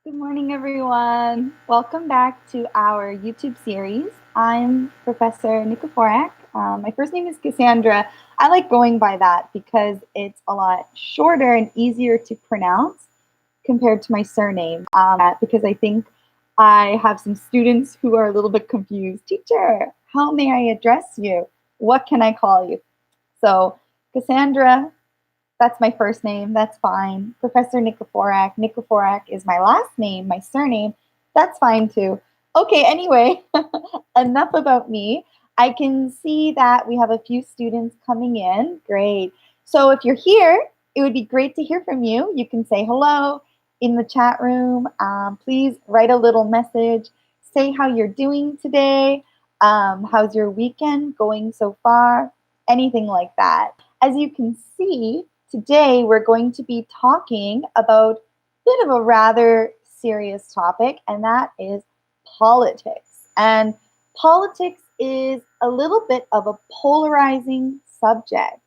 Good morning, everyone. Welcome back to our YouTube series. I'm Professor Nikiforak. My first name is Cassandra. I like going by that because it's a lot shorter and easier to pronounce compared to my surname. Because I think I have some students who are a little bit confused. Teacher, how may I address you? What can I call you? So, Cassandra, that's my first name. That's fine. Professor Nikiforak. Nikiforak is my last name, my surname. That's fine too. Okay, anyway, enough about me. I can see that we have a few students coming in. Great. So if you're here, it would be great to hear from you. You can say hello in the chat room. Please write a little message. Say how you're doing today. How's your weekend going so far? Anything like that. As you can see, today we're going to be talking about a bit of a rather serious topic, and that is politics. And politics is a little bit of a polarizing subject.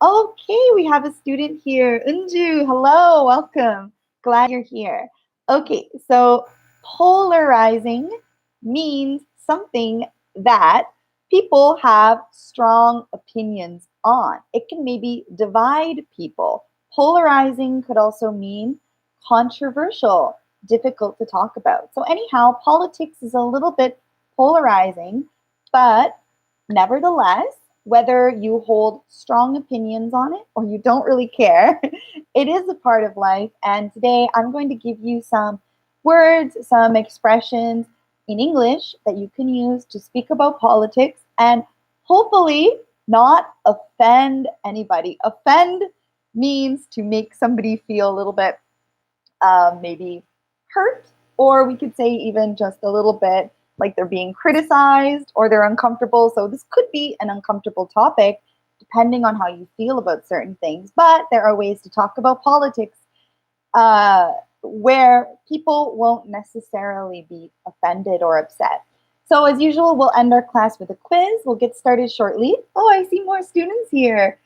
Okay, we have a student here. Unju, hello, welcome. Glad you're here. Okay, so polarizing means something that people have strong opinions on. It can maybe divide people. Polarizing could also mean controversial, difficult to talk about. So, anyhow, politics is a little bit polarizing, but nevertheless, whether you hold strong opinions on it or you don't really care, it is a part of life. And today I'm going to give you some words, some expressions in English that you can use to speak about politics and hopefully not offend anybody. Offend means to make somebody feel a little bit maybe hurt, or we could say even just a little bit like they're being criticized or they're uncomfortable. So this could be an uncomfortable topic depending on how you feel about certain things. But there are ways to talk about politics where people won't necessarily be offended or upset. So as usual, we'll end our class with a quiz. We'll get started shortly. Oh, I see more students here.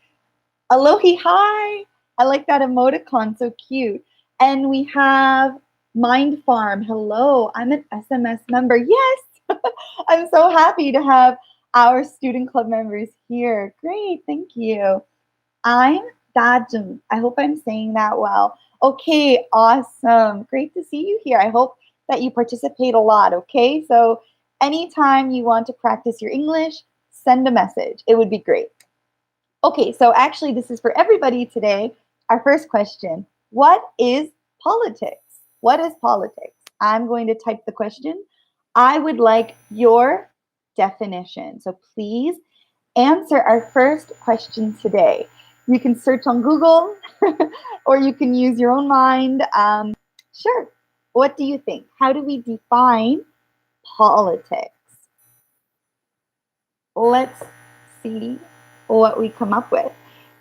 Alohi, hi. I like that emoticon, so cute. And we have Mind Farm. Hello, I'm an SMS member. Yes, I'm so happy to have our student club members here. Great, thank you. I'm Dajun. I hope I'm saying that well. Okay, awesome. Great to see you here. I hope that you participate a lot, okay? So anytime you want to practice your English, send a message. It would be great. Okay, so actually this is for everybody today. Our first question, what is politics? What is politics? I'm going to type the question. I would like your definition. So please answer our first question today. You can search on Google or you can use your own mind. Sure. What do you think? How do we define politics? Let's see what we come up with.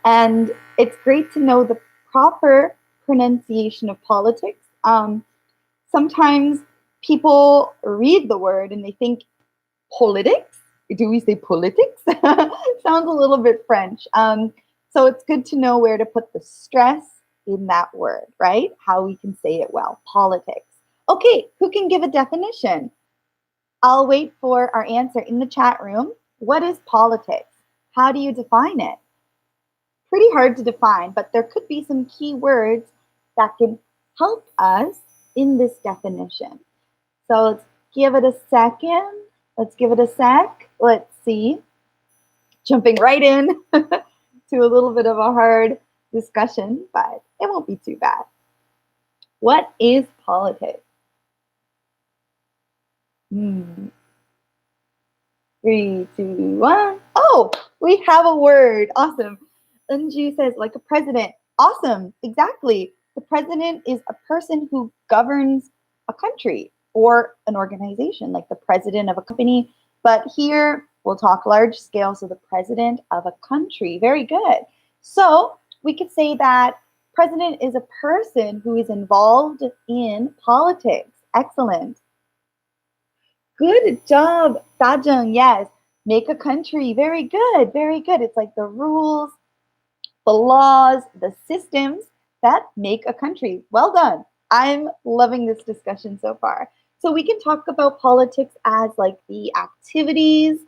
And it's great to know the proper pronunciation of politics. Sometimes people read the word and they think politics. Do we say politics? Sounds a little bit French. So it's good to know where to put the stress in that word, right? How we can say it well. Politics. Okay, who can give a definition? I'll wait for our answer in the chat room. What is politics? How do you define it? Pretty hard to define, but there could be some key words that can help us in this definition. So let's give it a second. Let's give it a sec. Let's see. Jumping right in to a little bit of a hard discussion, but it won't be too bad. What is politics? 3, 2, 1. Oh, we have a word. Awesome. Unju says, like a president. Awesome. Exactly. The president is a person who governs a country or an organization, like the president of a company. But here we'll talk large scale. So the president of a country. Very good. So we could say that president is a person who is involved in politics. Excellent. Good job, Dajung. Yes, make a country. Very good, very good. It's like the rules, the laws, the systems that make a country. Well done. I'm loving this discussion so far. So we can talk about politics as like the activities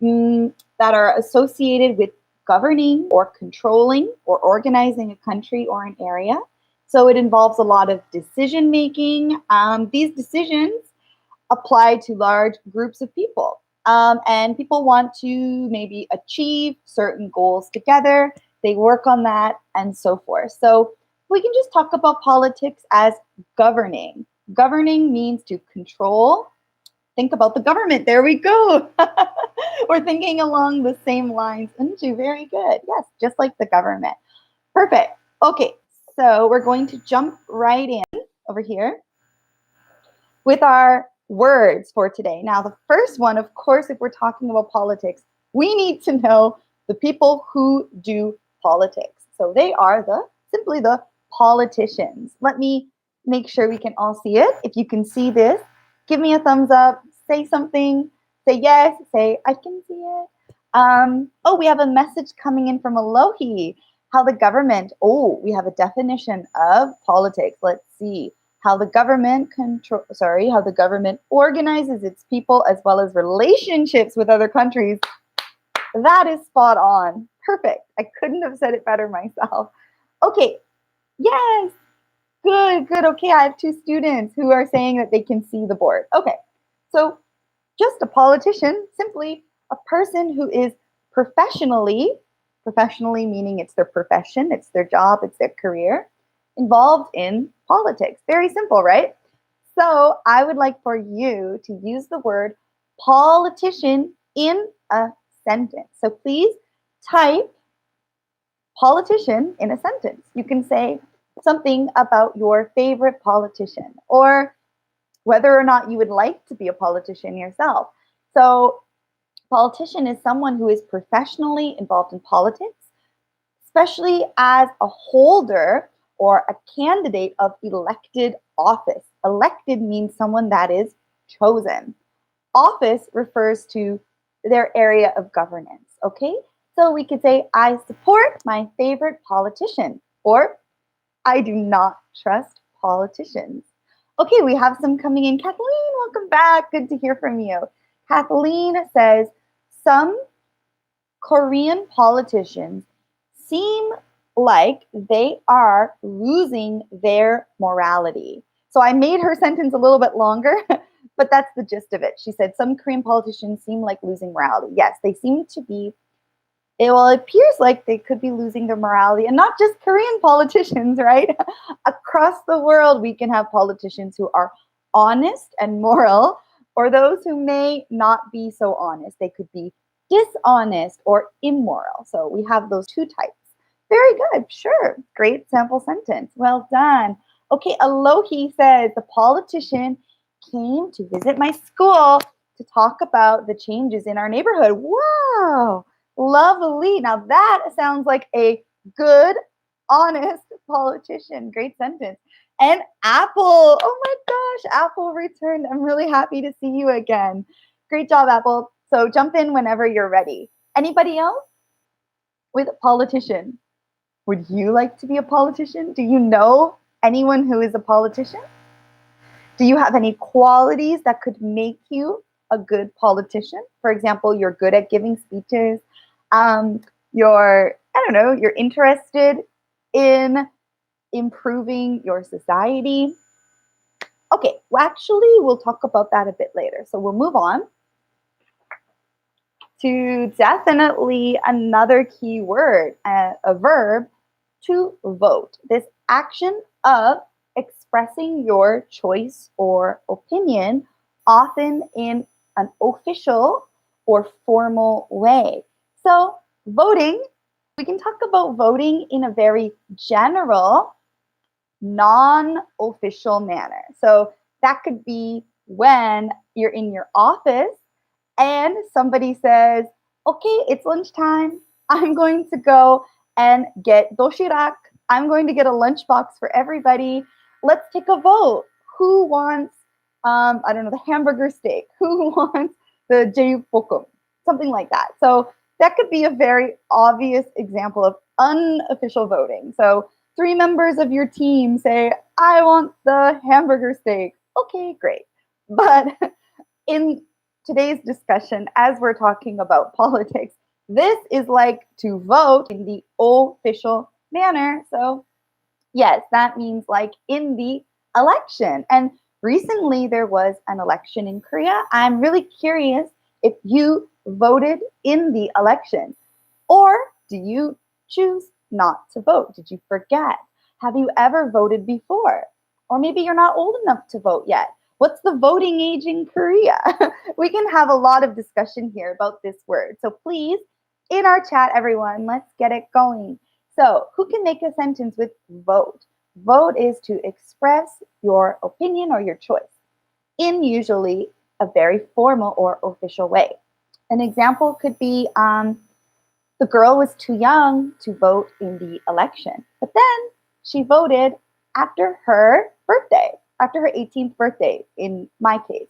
that are associated with governing or controlling or organizing a country or an area. So it involves a lot of decision making. These decisions apply to large groups of people. And people want to maybe achieve certain goals together. They work on that and so forth. So we can just talk about politics as governing. Governing means to control. Think about the government. There we go. We're thinking along the same lines. Unju, very good. Yes, just like the government. Perfect. Okay, so we're going to jump right in over here with our words for today. Now, the first one, of course, if we're talking about politics, we need to know the people who do politics. So they are simply the politicians. Let me make sure we can all see it. If you can see this, give me a thumbs up, say something, say yes, say I can see it. Oh, we have a message coming in from Alohi. How the government, we have a definition of politics. Let's see how the government how the government organizes its people as well as relationships with other countries. That is spot on. Perfect. I couldn't have said it better myself. Okay. Yes. Good. Okay, I have 2 students who are saying that they can see the board. Okay. So just a politician, simply a person who is professionally meaning it's their profession, it's their job, it's their career, involved in politics. Very simple, right? So I would like for you to use the word politician in a sentence. So please type politician in a sentence. You can say something about your favorite politician or whether or not you would like to be a politician yourself. So politician is someone who is professionally involved in politics, especially as a holder or a candidate of elected office. Elected means someone that is chosen. Office refers to their area of governance, okay? So we could say, I support my favorite politician, or I do not trust politicians. Okay, we have some coming in. Kathleen, welcome back. Good to hear from you. Kathleen says, some Korean politicians seem like they are losing their morality. So I made her sentence a little bit longer, but that's the gist of it. She said, some Korean politicians seem like losing morality. Yes, they seem to be. Well, it appears like they could be losing their morality, and not just Korean politicians, right? Across the world, we can have politicians who are honest and moral, or those who may not be so honest. They could be dishonest or immoral. So we have those 2 types. Very good, sure. Great sample sentence. Well done. Okay, Alohi says, the politician came to visit my school to talk about the changes in our neighborhood. Wow. Lovely. Now that sounds like a good, honest politician. Great sentence. And Apple. Oh my gosh, Apple returned. I'm really happy to see you again. Great job, Apple. So jump in whenever you're ready. Anybody else with a politician? Would you like to be a politician? Do you know anyone who is a politician? Do you have any qualities that could make you a good politician? For example, you're good at giving speeches. You're interested in improving your society. Okay, well, actually, we'll talk about that a bit later. So we'll move on to definitely another key word, a verb, to vote. This action of expressing your choice or opinion, often in an official or formal way. So voting, we can talk about voting in a very general, non-official manner. So that could be when you're in your office and somebody says, okay, it's lunchtime. I'm going to go and get doshirak. I'm going to get a lunchbox for everybody. Let's take a vote. Who wants, the hamburger steak? Who wants the jeyukbokum? Something like that. So that could be a very obvious example of unofficial voting. So three members of your team say, I want the hamburger steak. Okay, great. But in today's discussion, as we're talking about politics, this is like to vote in the official manner. So, yes, that means like in the election. And recently there was an election in Korea. I'm really curious if you voted in the election. Or do you choose not to vote? Did you forget? Have you ever voted before? Or maybe you're not old enough to vote yet. What's the voting age in Korea? We can have a lot of discussion here about this word. So please, in our chat, everyone, let's get it going. So who can make a sentence with vote? Vote is to express your opinion or your choice in usually a very formal or official way. An example could be, the girl was too young to vote in the election, but then she voted after her birthday, after her 18th birthday, in my case.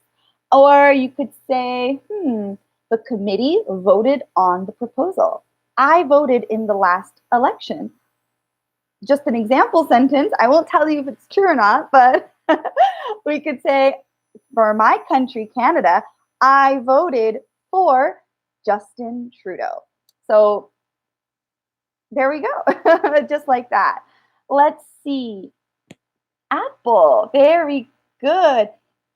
Or you could say, the committee voted on the proposal. I voted in the last election. Just an example sentence. I won't tell you if it's true or not, but we could say, for my country, Canada, I voted for Justin Trudeau. So there we go, just like that. Let's see. Apple, very good.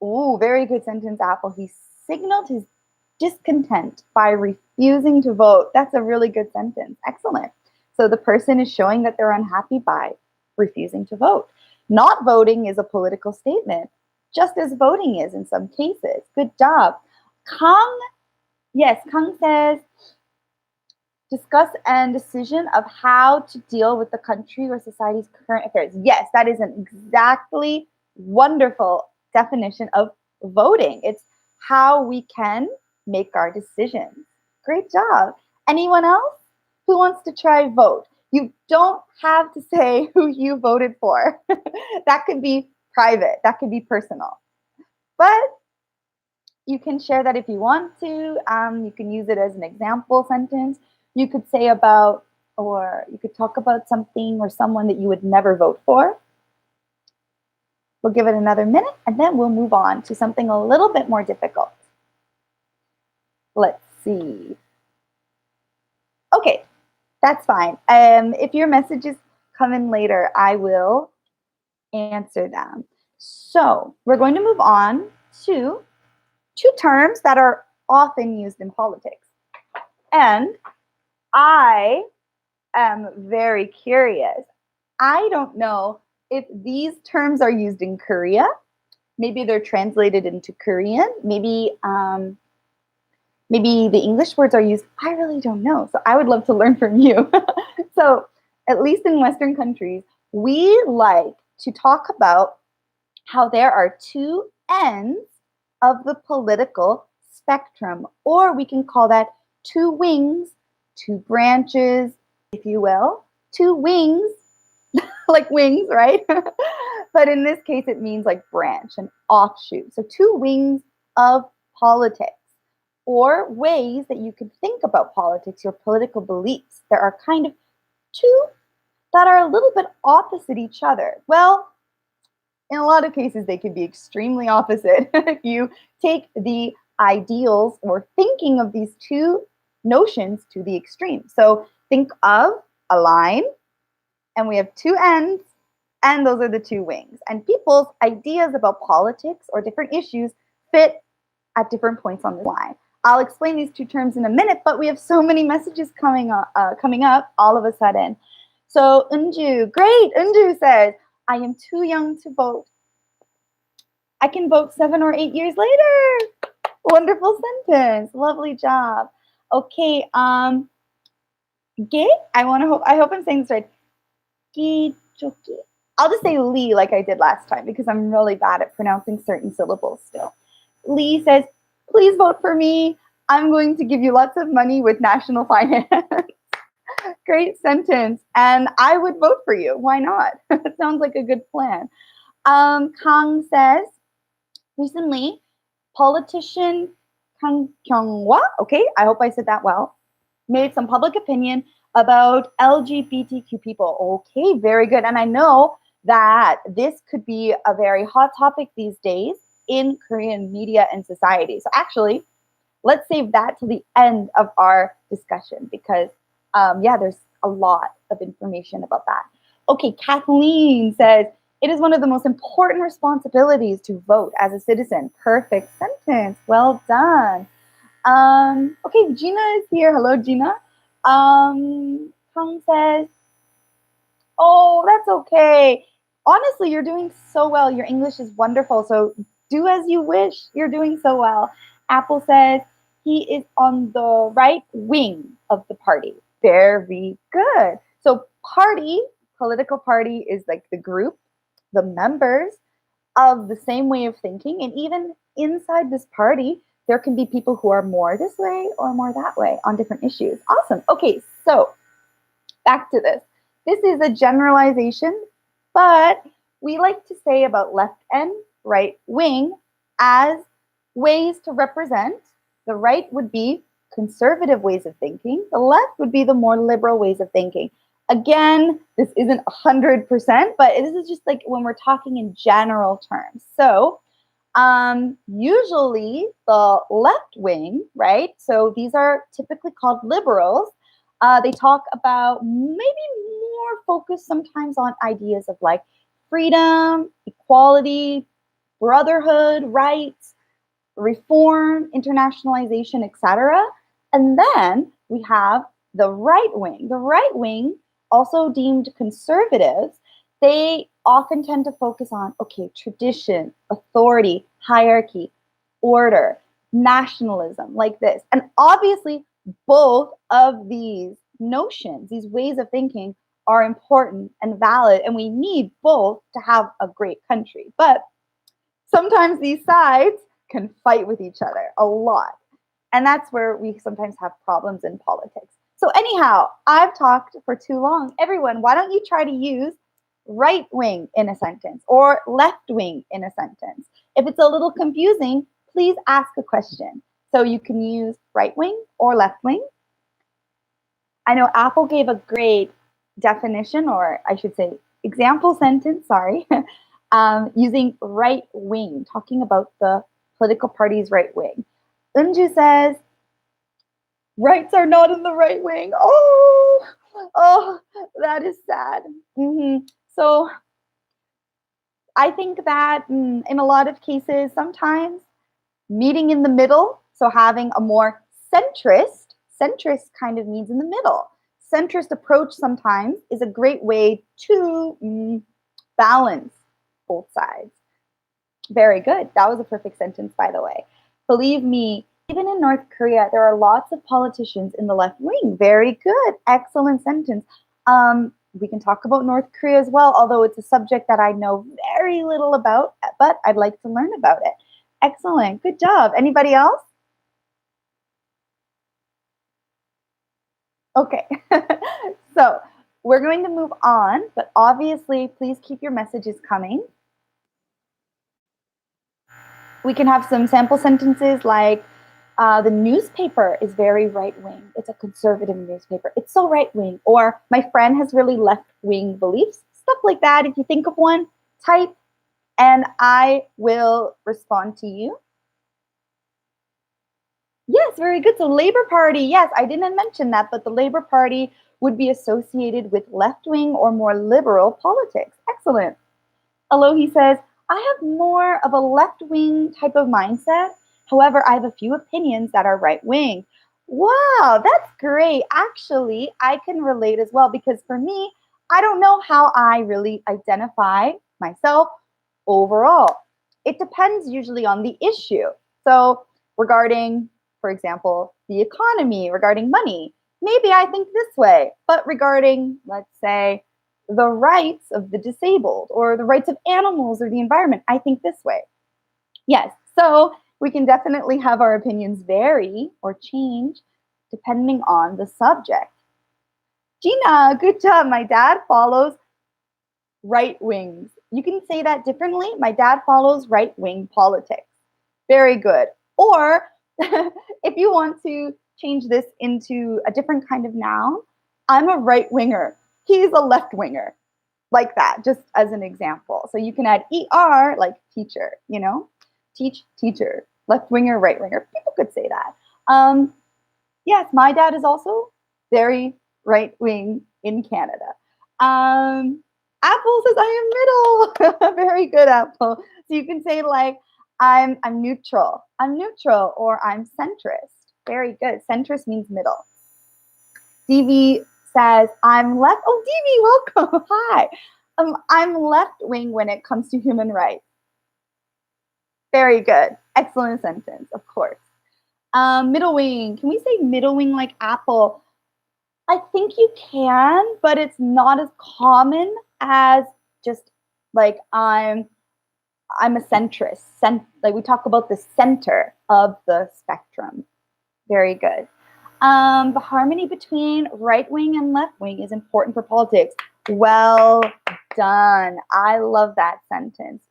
Ooh, very good sentence, Apple. He signaled his discontent by refusing to vote. That's a really good sentence. Excellent. So the person is showing that they're unhappy by refusing to vote. Not voting is a political statement, just as voting is in some cases. Good job. Kang, yes, Kang says, discuss and decision of how to deal with the country or society's current affairs. Yes, that is an exactly wonderful definition of voting. It's how we can make our decisions. Great job. Anyone else who wants to try vote? You don't have to say who you voted for. That could be private. That could be personal. But you can share that if you want to. You can use it as an example sentence. You could say about, or you could talk about something or someone that you would never vote for. We'll give it another minute and then we'll move on to something a little bit more difficult. Let's see. Okay, that's fine. If your messages come in later, I will answer them. So we're going to move on to two terms that are often used in politics. And I am very curious. I don't know if these terms are used in Korea. Maybe they're translated into Korean. Maybe the English words are used. I really don't know. So I would love to learn from you. So at least in Western countries, we like to talk about how there are two ends of the political spectrum, or we can call that two wings, two branches, if you will, two wings, like wings, right? But in this case, it means like branch, an offshoot. So two wings of politics, or ways that you can think about politics, your political beliefs. There are kind of two that are a little bit opposite each other. Well, in a lot of cases, they can be extremely opposite if you take the ideals or thinking of these two notions to the extreme. So think of a line, and we have two ends, and those are the two wings. And people's ideas about politics or different issues fit at different points on the line. I'll explain these two terms in a minute, but we have so many messages coming up all of a sudden. So Unju, great, Unju says, I am too young to vote. I can vote 7 or 8 years later. Wonderful sentence. Lovely job. Okay, Ge, I hope I'm saying this right. Gijoki. I'll just say Lee like I did last time because I'm really bad at pronouncing certain syllables still. Lee says, please vote for me. I'm going to give you lots of money with national finance. Great sentence. And I would vote for you. Why not? It sounds like a good plan. Kang says, recently, politician Kang Kyung-hwa, okay, I hope I said that well, made some public opinion about LGBTQ people. Okay, very good. And I know that this could be a very hot topic these days in Korean media and society. So actually, let's save that to the end of our discussion because, yeah, there's a lot of information about that. Okay, Kathleen says, it is one of the most important responsibilities to vote as a citizen. Perfect sentence. Well done. Okay, Gina is here. Hello, Gina. Kang says, oh, that's okay. Honestly, you're doing so well. Your English is wonderful. So do as you wish. You're doing so well. Apple says he is on the right wing of the party. Very good. So party, political party is like the group, the members of the same way of thinking. And even inside this party, there can be people who are more this way or more that way on different issues. Awesome. Okay, so back to this. This is a generalization, but we like to say about left and right wing as ways to represent. The right would be conservative ways of thinking, the left would be the more liberal ways of thinking. Again, this isn't 100%, but this is just like when we're talking in general terms. So, usually the left wing, right? So these are typically called liberals. They talk about maybe more focus sometimes on ideas of like freedom, equality, brotherhood, rights, reform, internationalization, etc. And then we have the right wing. The right wing, also deemed conservatives, they often tend to focus on, okay, tradition, authority, hierarchy, order, nationalism, like this. And obviously, both of these notions, these ways of thinking, are important and valid, and we need both to have a great country. But sometimes these sides can fight with each other a lot. And that's where we sometimes have problems in politics. So, anyhow, I've talked for too long. Everyone, why don't you try to use right wing in a sentence or left wing in a sentence? If it's a little confusing, please ask a question. So, you can use right wing or left wing. I know Apple gave a great definition, or I should say, example sentence, sorry, using right wing, talking about the political party's right wing. Unju says, rights are not in the right wing. Oh, that is sad. So I think that in a lot of cases, sometimes meeting in the middle, so having a more centrist kind of means in the middle. Centrist approach sometimes is a great way to balance both sides. Very good. That was a perfect sentence, by the way. Believe me, even in North Korea, there are lots of politicians in the left wing. Very good. Excellent sentence. We can talk about North Korea as well, although it's a subject that I know very little about, but I'd like to learn about it. Excellent. Good job. Anybody else? Okay. So we're going to move on, but obviously, please keep your messages coming. We can have some sample sentences like, the newspaper is very right wing. It's a conservative newspaper. It's so right wing. Or my friend has really left wing beliefs. Stuff like that. If you think of one, type and I will respond to you. Yes, very good. So Labour Party, yes, I didn't mention that, but the Labour Party would be associated with left wing or more liberal politics. Excellent. Alohi says, I have more of a left wing type of mindset. However, I have a few opinions that are right wing. Wow, that's great. Actually, I can relate as well because for me, I don't know how I really identify myself overall. It depends usually on the issue. So, regarding, for example, the economy, regarding money, maybe I think this way. But regarding, let's say, the rights of the disabled or the rights of animals or the environment, I think this way. Yes, so we can definitely have our opinions vary or change depending on the subject. Gina, good job. My dad follows right wings. You can say that differently. My dad follows right wing politics. Very good. Or if you want to change this into a different kind of noun, I'm a right winger. He's a left winger. Like that, just as an example. So you can add ER like teacher, teach, teacher, left winger, right winger. People could say that. Yes, my dad is also very right wing in Canada. Apple says I am middle. Very good, Apple. So you can say like I'm neutral. I'm neutral, or I'm centrist. Very good. Centrist means middle. DV says I'm left. Oh, DV, welcome. Hi. I'm left wing when it comes to human rights. Very good. Excellent sentence, of course. Middle wing. Can we say middle wing like Apple? I think you can, but it's not as common as just like I'm a centrist. Like we talk about the center of the spectrum. Very good. The harmony between right wing and left wing is important for politics. Well done. I love that sentence.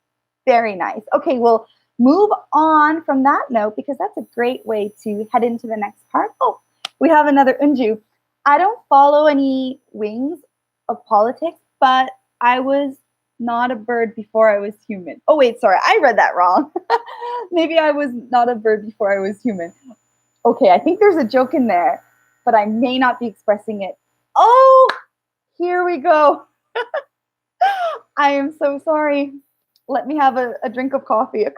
Very nice. Okay, we'll move on from that note because that's a great way to head into the next part. Oh, we have another Unju. I don't follow any wings of politics, but I was not a bird before I was human. Oh, wait, sorry. I read that wrong. Maybe I was not a bird before I was human. Okay, I think there's a joke in there, but I may not be expressing it. Oh, here we go. I am so sorry. Let me have a drink of coffee, a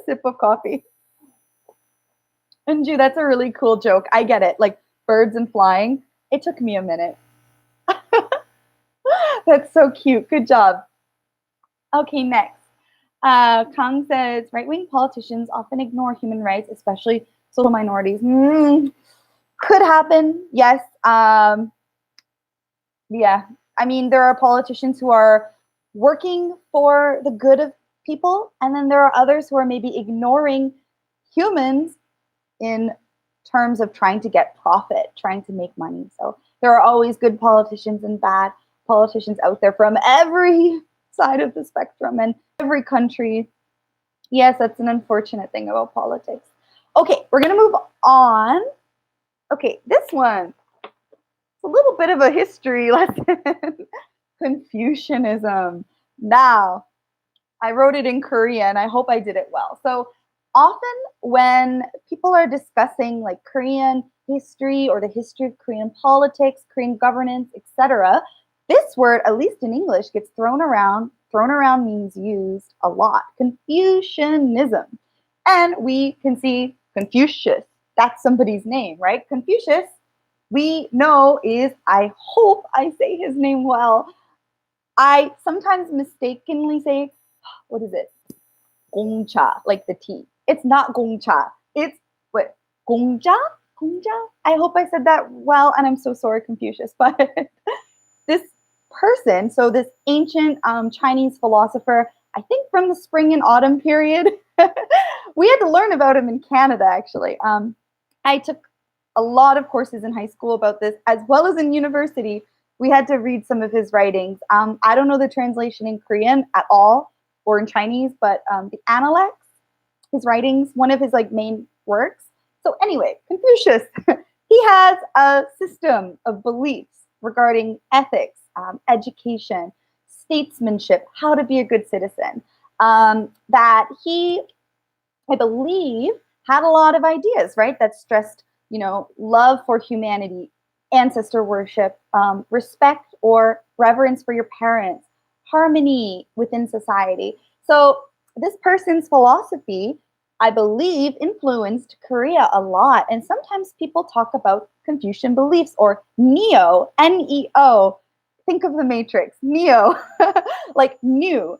sip of coffee. Anju, that's a really cool joke. I get it. Like birds and flying. It took me a minute. That's so cute. Good job. Okay, next. Kang says, right-wing politicians often ignore human rights, especially social minorities. Could happen, yes. Yeah, I mean, there are politicians who are working for the good of people, and then there are others who are maybe ignoring humans in terms of trying to get profit, trying to make money. So there are always good politicians and bad politicians out there from every side of the spectrum and every country. Yes, that's an unfortunate thing about politics. Okay, we're going to move on. Okay, this one. It's a little bit of a history lesson. Confucianism. Now, I wrote it in Korean and I hope I did it well. So often when people are discussing like Korean history or the history of Korean politics, Korean governance, etc., this word, at least in English, gets thrown around. Thrown around means used a lot. Confucianism. And we can see Confucius. That's somebody's name, right? Confucius, we know is, I hope I say his name well. I sometimes mistakenly say, what is it? Gongcha, like the tea. It's not Gongcha. It's what? Gongja? Gongja? I hope I said that well, and I'm so sorry, Confucius. But this person, so this ancient Chinese philosopher, I think from the spring and autumn period, we had to learn about him in Canada, actually. I took a lot of courses in high school about this, as well as in university. We had to read some of his writings. I don't know the translation in Korean at all or in Chinese, but the Analects, his writings, one of his like main works. So anyway, Confucius, he has a system of beliefs regarding ethics, education, statesmanship, how to be a good citizen, that he, I believe, had a lot of ideas, right? That stressed, love for humanity, ancestor worship, respect or reverence for your parents, harmony within society. So this person's philosophy, I believe, influenced Korea a lot. And sometimes people talk about Confucian beliefs or Neo, N-E-O. Think of the Matrix, Neo, like new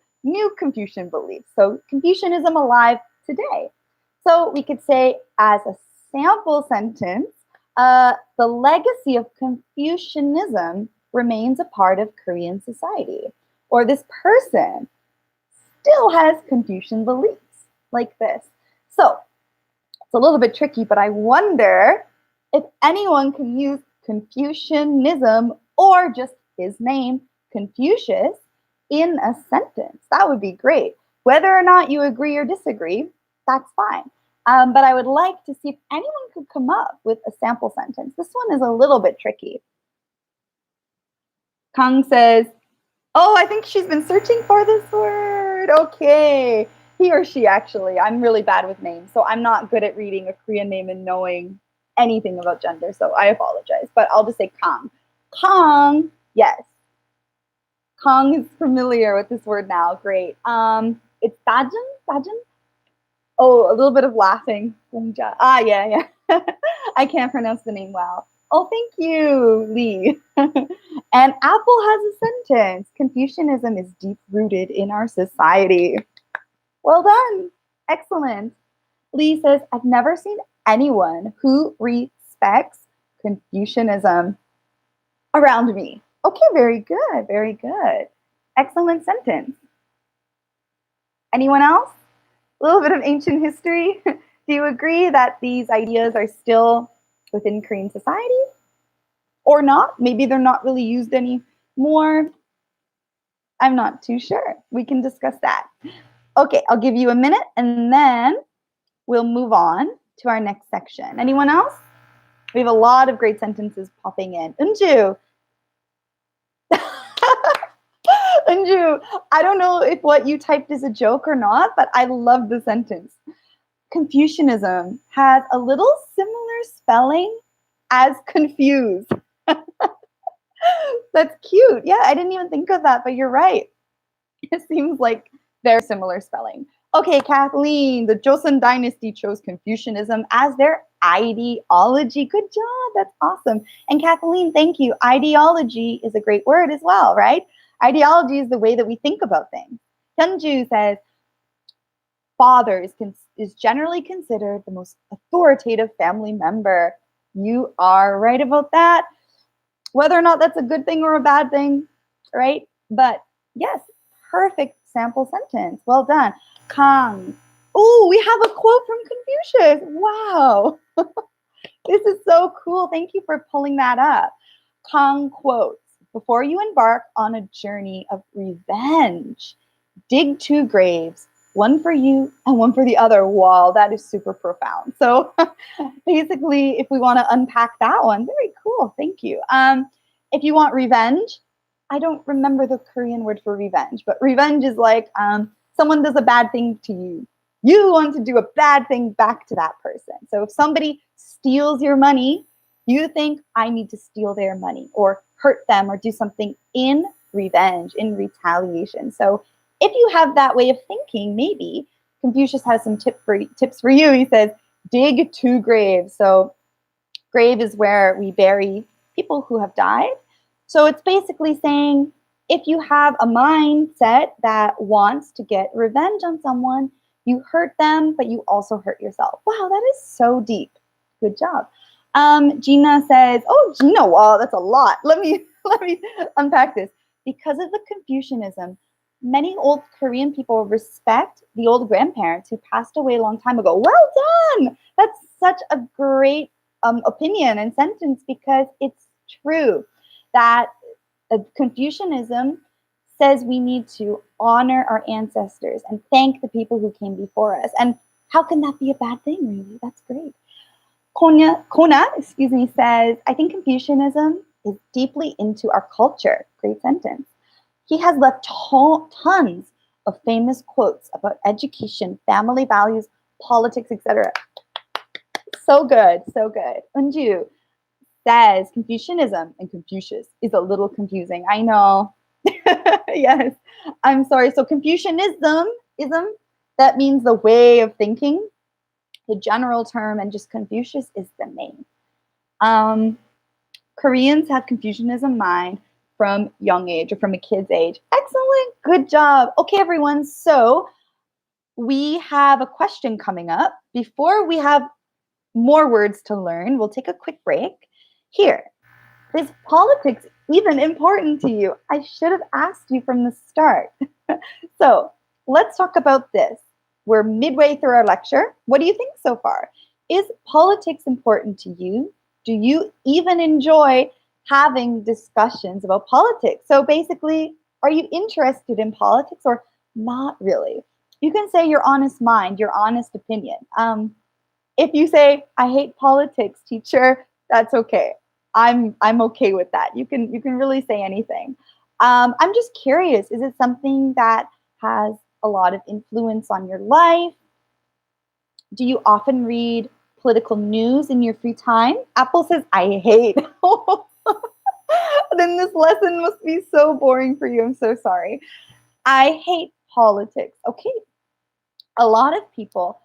Confucian beliefs. So Confucianism alive today. So we could say as a sample sentence, the legacy of Confucianism remains a part of Korean society. Or this person still has Confucian beliefs like this. So it's a little bit tricky, but I wonder if anyone can use Confucianism or just his name, Confucius, in a sentence. That would be great. Whether or not you agree or disagree, that's fine. But I would like to see if anyone could come up with a sample sentence. This one is a little bit tricky. Kang says, oh, I think she's been searching for this word. Okay. He or she, actually. I'm really bad with names, so I'm not good at reading a Korean name and knowing anything about gender, so I apologize. But I'll just say Kang. Kang, yes. Kang is familiar with this word now. Great. It's Dajun? Dajun? Oh, a little bit of laughing. Ah, yeah. I can't pronounce the name well. Oh, thank you, Lee. And Apple has a sentence. Confucianism is deep rooted in our society. Well done. Excellent. Lee says, I've never seen anyone who respects Confucianism around me. Okay, very good. Very good. Excellent sentence. Anyone else? A little bit of ancient history. Do you agree that these ideas are still within Korean society? Or not? Maybe they're not really used anymore. I'm not too sure. We can discuss that. Okay, I'll give you a minute and then we'll move on to our next section. Anyone else? We have a lot of great sentences popping in. Unju. Unju, I don't know if what you typed is a joke or not, but I love the sentence. Confucianism has a little similar spelling as confused. That's cute. Yeah, I didn't even think of that, but you're right. It seems like very similar spelling. Okay, Kathleen, the Joseon dynasty chose Confucianism as their ideology. Good job. That's awesome. And Kathleen, thank you. Ideology is a great word as well, right? Ideology is the way that we think about things. Hyunju says, father is generally considered the most authoritative family member. You are right about that. Whether or not that's a good thing or a bad thing, right? But yes, perfect sample sentence. Well done. Kang. Oh, we have a quote from Confucius. Wow. This is so cool. Thank you for pulling that up. Kang quotes, before you embark on a journey of revenge, dig 2 graves, one for you and one for the other. Wow, that is super profound. So basically, if we want to unpack that one, very cool. Thank you. If you want revenge, I don't remember the Korean word for revenge, but revenge is like someone does a bad thing to you. You want to do a bad thing back to that person. So if somebody steals your money, you think, I need to steal their money or hurt them or do something in revenge, in retaliation. So if you have that way of thinking, maybe Confucius has some tips for you. He says, dig 2 graves. So grave is where we bury people who have died. So it's basically saying, if you have a mindset that wants to get revenge on someone, you hurt them, but you also hurt yourself. Wow, that is so deep. Good job. Gina says, oh, Gina, wow, that's a lot. Let me unpack this. Because of the Confucianism, many old Korean people respect the old grandparents who passed away a long time ago. Well done. That's such a great opinion and sentence, because it's true that Confucianism says we need to honor our ancestors and thank the people who came before us. And how can that be a bad thing, really? That's great. Kona, says, I think Confucianism is deeply into our culture. Great sentence. He has left tons of famous quotes about education, family values, politics, etc. So good, so good. Unju says Confucianism and Confucius is a little confusing. I know. Yes, I'm sorry. So Confucianism, that means the way of thinking, the general term, and just Confucius is the name. Koreans have Confucianism mind from young age or from a kid's age. Excellent. Good job. Okay, everyone. So we have a question coming up. Before we have more words to learn, we'll take a quick break. Here, is politics even important to you? I should have asked you from the start. So let's talk about this. We're midway through our lecture. What do you think so far? Is politics important to you? Do you even enjoy having discussions about politics? So basically, are you interested in politics or not really? You can say your honest mind, your honest opinion. If you say, I hate politics, teacher, that's okay. I'm okay with that. You can really say anything. I'm just curious, is it something that has a lot of influence on your life? Do you often read political news in your free time? Apple says, I hate. Then this lesson must be so boring for you. I'm so sorry. I hate politics. Okay. A lot of people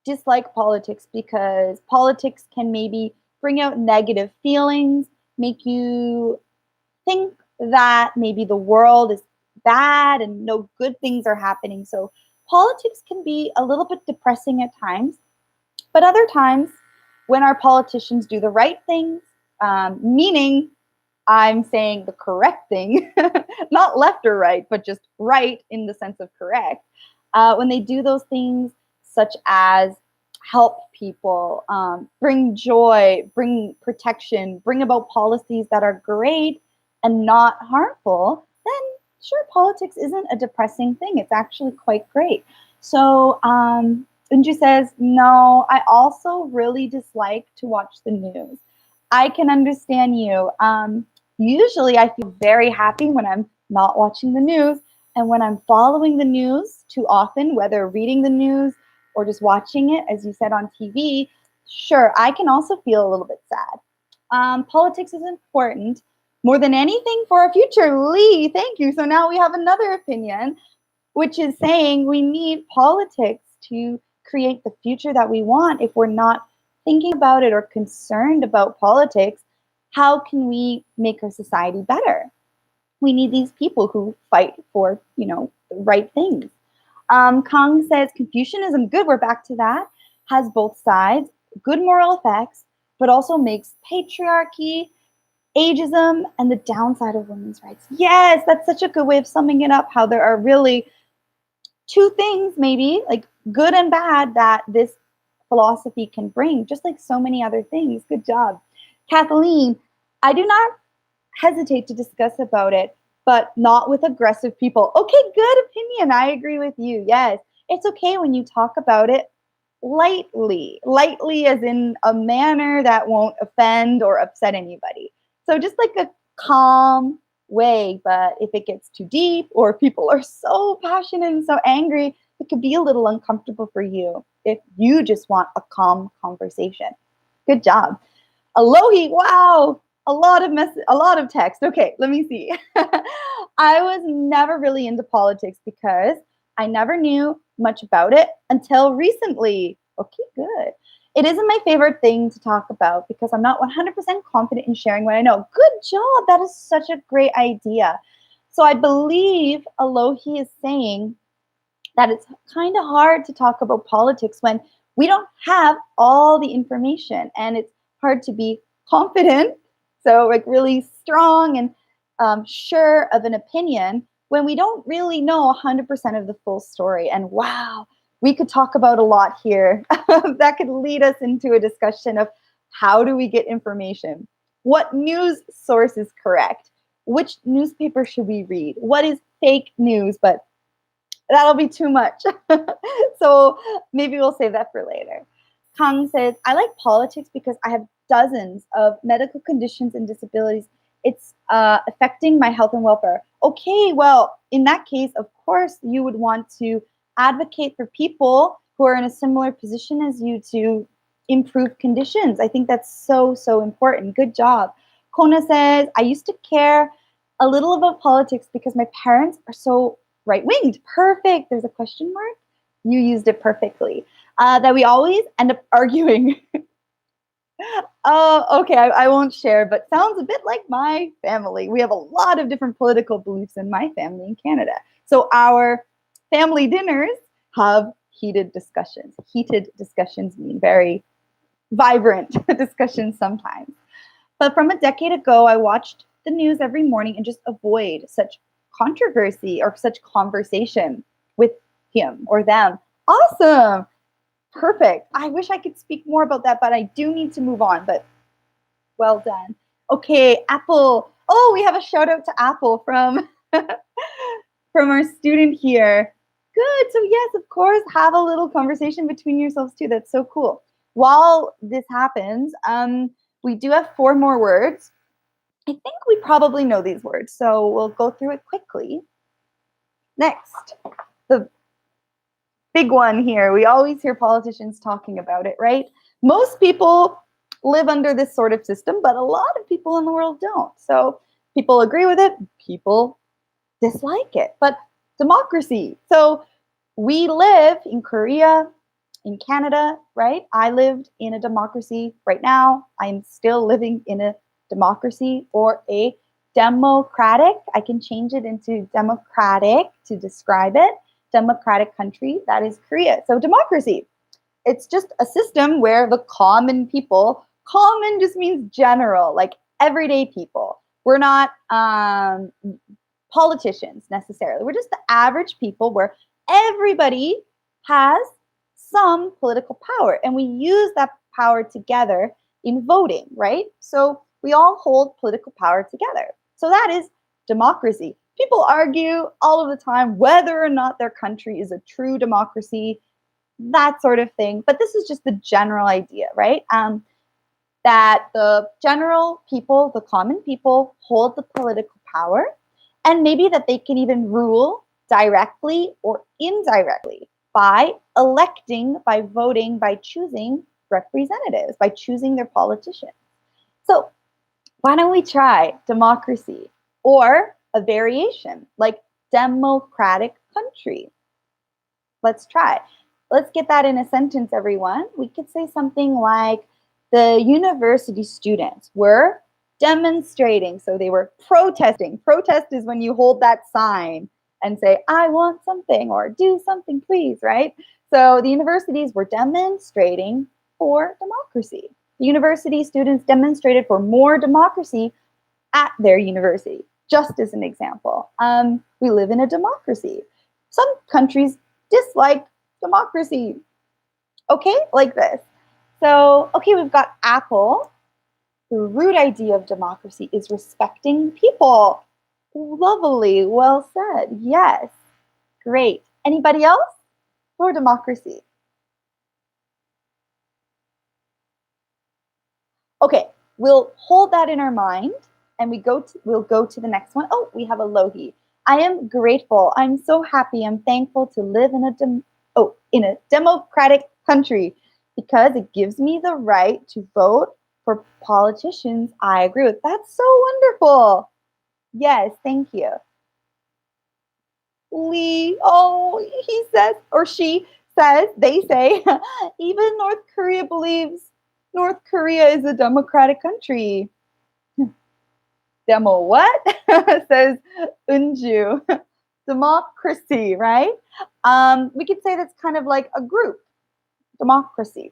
dislike politics because politics can maybe bring out negative feelings, make you think that maybe the world is bad and no good things are happening. So politics can be a little bit depressing at times, but other times when our politicians do the right things, meaning I'm saying the correct thing, not left or right, but just right in the sense of correct. When they do those things, such as help people, bring joy, bring protection, bring about policies that are great and not harmful, then sure, politics isn't a depressing thing. It's actually quite great. So, Unju says, no, I also really dislike to watch the news. I can understand you. Usually I feel very happy when I'm not watching the news. And when I'm following the news too often, whether reading the news or just watching it, as you said, on TV, sure, I can also feel a little bit sad. Politics is important more than anything for our future. Lee, thank you. So now we have another opinion, which is saying we need politics to create the future that we want. If we're not thinking about it or concerned about politics, how can we make our society better? We need these people who fight for, the right things. Kang says Confucianism, good, we're back to that, has both sides, good moral effects, but also makes patriarchy, ageism, and the downside of women's rights. Yes, that's such a good way of summing it up, how there are really two things, maybe like good and bad, that this philosophy can bring, just like so many other things. Good job. Kathleen, I do not hesitate to discuss about it, but not with aggressive people. Okay, good opinion. I agree with you. Yes, it's okay when you talk about it lightly as in a manner that won't offend or upset anybody. So just like a calm way, but if it gets too deep or people are so passionate and so angry, it could be a little uncomfortable for you if you just want a calm conversation. Good job. Alohi, wow, a lot of text. Okay, let me see. I was never really into politics because I never knew much about it until recently. Okay, good. It isn't my favorite thing to talk about because I'm not 100% confident in sharing what I know. Good job. That is such a great idea. So I believe Alohi is saying that it's kind of hard to talk about politics when we don't have all the information, and it's hard to be confident, so like really strong and sure of an opinion when we don't really know 100% of the full story. And wow, we could talk about a lot here. That could lead us into a discussion of how do we get information? What news source is correct? Which newspaper should we read? What is fake news? But that'll be too much. So maybe we'll save that for later. Kang says, I like politics because I have dozens of medical conditions and disabilities. It's affecting my health and welfare. Okay, well, in that case, of course, you would want to advocate for people who are in a similar position as you to improve conditions. I think that's so, so important. Good job. Kona says, I used to care a little about politics because my parents are so right-winged. Perfect. There's a question mark. You used it perfectly. That we always end up arguing. Oh, okay. I won't share, but sounds a bit like my family. We have a lot of different political beliefs in my family in Canada. So our family dinners have heated discussions. Heated discussions mean very vibrant discussions sometimes. But from a decade ago, I watched the news every morning and just avoid such controversy or such conversation with him or them. Awesome. Perfect. I wish I could speak more about that, but I do need to move on. But well done. Okay, Apple. Oh, we have a shout out to Apple from from our student here. Good. So yes, of course, have a little conversation between yourselves too. That's so cool. While this happens, We do have 4 more words. I think we probably know these words, so we'll go through it quickly. Next, the big one here. We always hear politicians talking about it, right? Most people live under this sort of system, but a lot of people in the world don't. So people agree with it, people dislike it. But democracy. So we live in Korea, in Canada, right? I lived in a democracy right now. I'm still living in a democracy or a democratic. I can change it into democratic to describe it. Democratic country, that is Korea. So democracy, it's just a system where the common people, common just means general, like everyday people. We're not politicians necessarily. We're just the average people where everybody has some political power and we use that power together in voting, right? So we all hold political power together. So that is democracy. People argue all of the time whether or not their country is a true democracy, that sort of thing. But this is just the general idea, right? That the general people, the common people, hold the political power, and maybe that they can even rule directly or indirectly by electing, by voting, by choosing representatives, by choosing their politicians. So why don't we try democracy or a variation like democratic country? Let's try. Let's get that in a sentence, everyone. We could say something like, the university students were demonstrating. So they were protesting. Protest is when you hold that sign and say, I want something, or do something, please, right? So the universities were demonstrating for democracy. The university students demonstrated for more democracy at their university, just as an example. We live in a democracy. Some countries dislike democracy. Okay, like this. So, okay, we've got Apple. The root idea of democracy is respecting people. Lovely, well said. Yes, great. Anybody else for democracy? Okay, we'll hold that in our mind and we'll go to the next one. Oh, we have a Lohi. I am grateful. I'm so happy. I'm thankful to live in a democratic country, because it gives me the right to vote for politicians I agree with. That's so wonderful. Yes, thank you. Lee, oh, he says, or she says, they say, even North Korea believes North Korea is a democratic country. Demo what? Says Unju. Democracy, right? We could say that's kind of like a group. Democracy.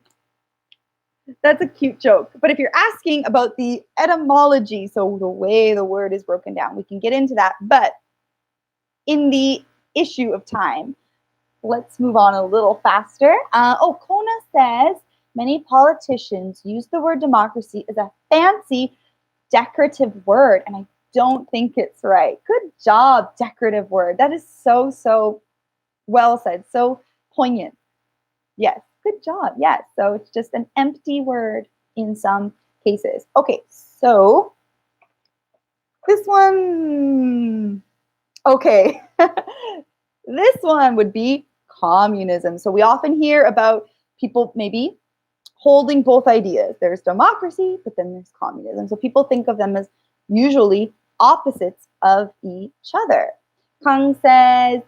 That's a cute joke. But if you're asking about the etymology, so the way the word is broken down, we can get into that. But in the issue of time, let's move on a little faster. Kona says, many politicians use the word democracy as a fancy, decorative word, and I don't think it's right. Good job, decorative word. That is so, so well said, so poignant. Yes, good job. Yes, so it's just an empty word in some cases. Okay, so this one, okay. This one would be communism. So we often hear about people maybe holding both ideas. There's democracy, but then there's communism. So people think of them as usually opposites of each other. Kang says,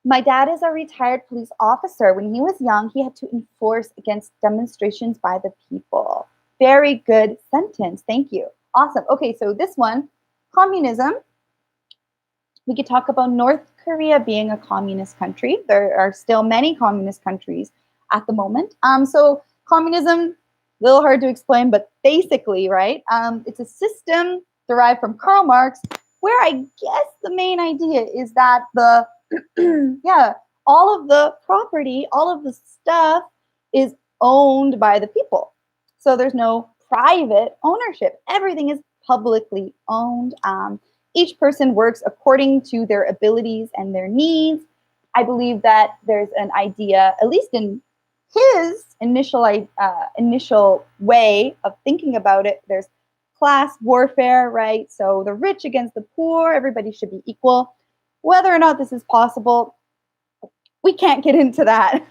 my dad is a retired police officer. When he was young, he had to enforce against demonstrations by the people. Very good sentence. Thank you. Awesome. Okay, so this one, communism. We could talk about North Korea being a communist country. There are still many communist countries at the moment. So communism, a little hard to explain, but basically, right, it's a system derived from Karl Marx, where I guess the main idea is that the all of the property, all of the stuff is owned by the people. So there's no private ownership. Everything is publicly owned. Each person works according to their abilities and their needs. I believe that there's an idea, at least in his initial way of thinking about it, there's class warfare, right? So the rich against the poor, everybody should be equal. Whether or not this is possible, we can't get into that.